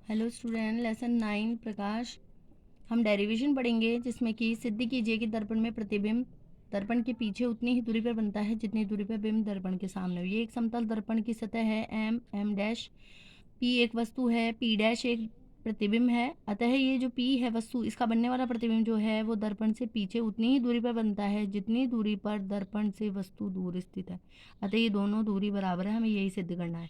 Hello student, lesson 9 प्रकाश। हम derivation पढ़ेंगे जिसमें कि सिद्ध कीजिए कि दर्पण में प्रतिबिंब दर्पण के पीछे उतनी ही दूरी पर बनता है जितनी दूरी पर बिंब दर्पण के सामने हो। ये एक समतल दर्पण की सतह है एम डैश। पी एक वस्तु है, पी डैश एक प्रतिबिंब है। अतः ये जो पी है वस्तु, इसका बनने वाला प्रतिबिंब जो है वो दर्पण से पीछे उतनी ही दूरी पर बनता है जितनी दूरी पर दर्पण से वस्तु दूर स्थित है। अतः ये दोनों दूरी बराबर है, हमें यही सिद्ध करना है।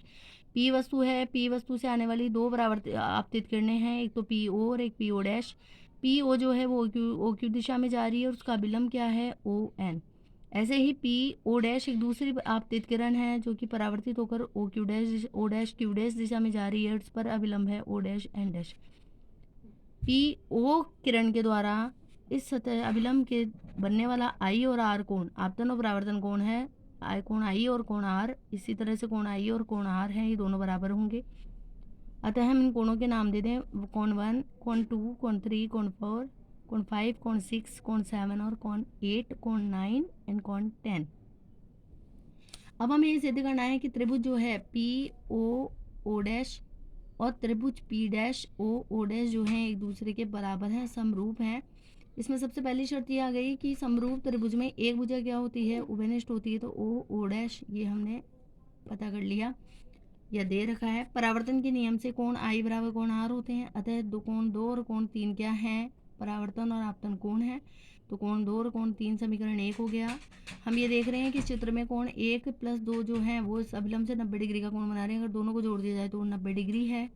पी वस्तु है, पी वस्तु से आने वाली दो बराबर आपतित किरणें हैं, एक तो पी ओ और एक P O dash. P O जो है वो ओ क्यू दिशा में जा रही है और उसका विलंब क्या है, ओ एन। ऐसे ही पी ओ डैश एक दूसरी आपतित किरण है जो कि परावर्तित होकर ओ डैश क्यू डैश दिशा में जा रही है, उस पर अविलंब है O dash N dash. P O किरण के द्वारा इस सतह अविलंब के बनने वाला आई और आर कोण आपतन और परावर्तन कोण है। कोण आई और कोण आर, इसी तरह से कोण आई और कोण आर हैं, ये दोनों बराबर होंगे। अतः हम इन कोणों के नाम दे दें, कोण 1, कोण 2, कोण 3, कोण 4, कोण 5, कोण 6, कोण 7 और कोण 8, कोण 9 एंड कोण 10। अब हमें ये सिद्ध करना है कि त्रिभुज जो है पी ओ ओ डैश और त्रिभुज पी डैश ओ डैश जो है एक दूसरे के बराबर हैं, समरूप हैं। इसमें सबसे पहली शर्त ये आ गई कि समरूप त्रिभुज में एक भुजा क्या होती है, उभयनिष्ठ होती है। तो ओ डैश ये हमने पता कर लिया या दे रखा है। परावर्तन के नियम से कोण आई बराबर कोण आर होते हैं। अतः कोण 2 और कोण 3 क्या है, परावर्तन और आपतन कोण है। तो कोण 2 और कोण 3 समीकरण 1 हो गया। हम ये देख रहे हैं कि चित्र में कोण 1 + 2 जो है वो इस अभिलंब से 90 डिग्री का कोण बना रहे हैं। अगर दोनों को जोड़ दिया जाए तो 90 डिग्री है।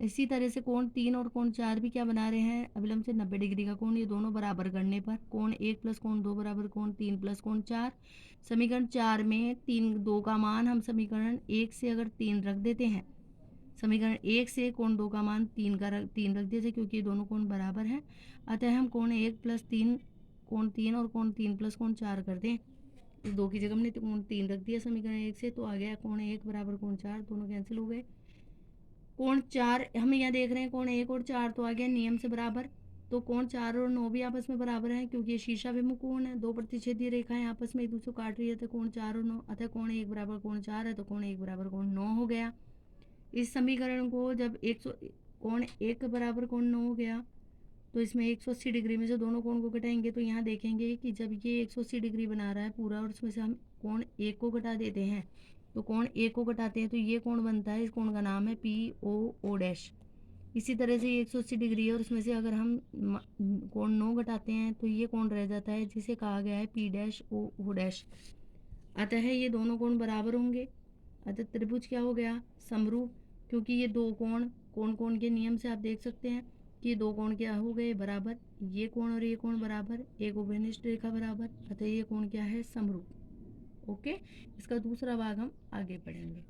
इसी तरह से कोण 3 और कोण 4 भी क्या बना रहे हैं, अभिलंब से 90 डिग्री का कोण। ये दोनों बराबर करने पर कोण 1 + कोण 2 बराबर कोण 3 + कोण 4। समीकरण 4 में 2 का मान हम समीकरण 1 से अगर 3 रख देते हैं, समीकरण 1 से कोण 2 का मान 3 रख देते क्योंकि ये दोनों कोण बराबर हैं। अतः हम कोण 1 + 3 कोण 3 और कोण 3 + कोण 4 कर दें। इस 2 की जगह हमने कोण 3 रख दिया समीकरण 1 से, तो आ गया कोण 1 बराबर कोण 4, दोनों कैंसिल हो गए। कोण 4 हम यहाँ देख रहे हैं, कोण 1 और 4 तो आ गया नियम से बराबर। तो कोण 4 और 9 भी आपस में बराबर हैं क्योंकि ये शीर्षाभिमुख कोण है। दो प्रतिच्छेदीय रेखाएं आपस में एक दूसरे को काट रही है, तो कोण 4 और 9। अतः कोण 1 बराबर कोण 4 है, तो कोण 1 बराबर कोण 9 हो गया। इस समीकरण को जब कोण 1 बराबर कोण 9 हो गया तो इसमें 180 डिग्री में से दोनों कोण को घटाएंगे तो यहाँ देखेंगे कि जब ये 180 डिग्री बना रहा है पूरा और उसमें से हम कोण 1 को घटा देते हैं, तो कोण 1 को घटाते हैं तो ये कोण बनता है, इस कोण का नाम है पी ओ डैश। इसी तरह से ये 180 डिग्री है और उसमें से अगर हम कोण 9 घटाते हैं तो ये कोण रह जाता है जिसे कहा गया है पी डैश ओ डैश। अतः ये दोनों कोण बराबर होंगे। अतः त्रिभुज क्या हो गया, समरूप। क्योंकि ये दो कोण कोण के नियम से आप देख सकते हैं कि ये दो कोण क्या हो गए, बराबर। ये कोण और ये कोण बराबर, एक उभयनिष्ठ रेखा बराबर। अतः ये कोण क्या है, समरूप। ओके, इसका दूसरा भाग हम आगे पढ़ेंगे।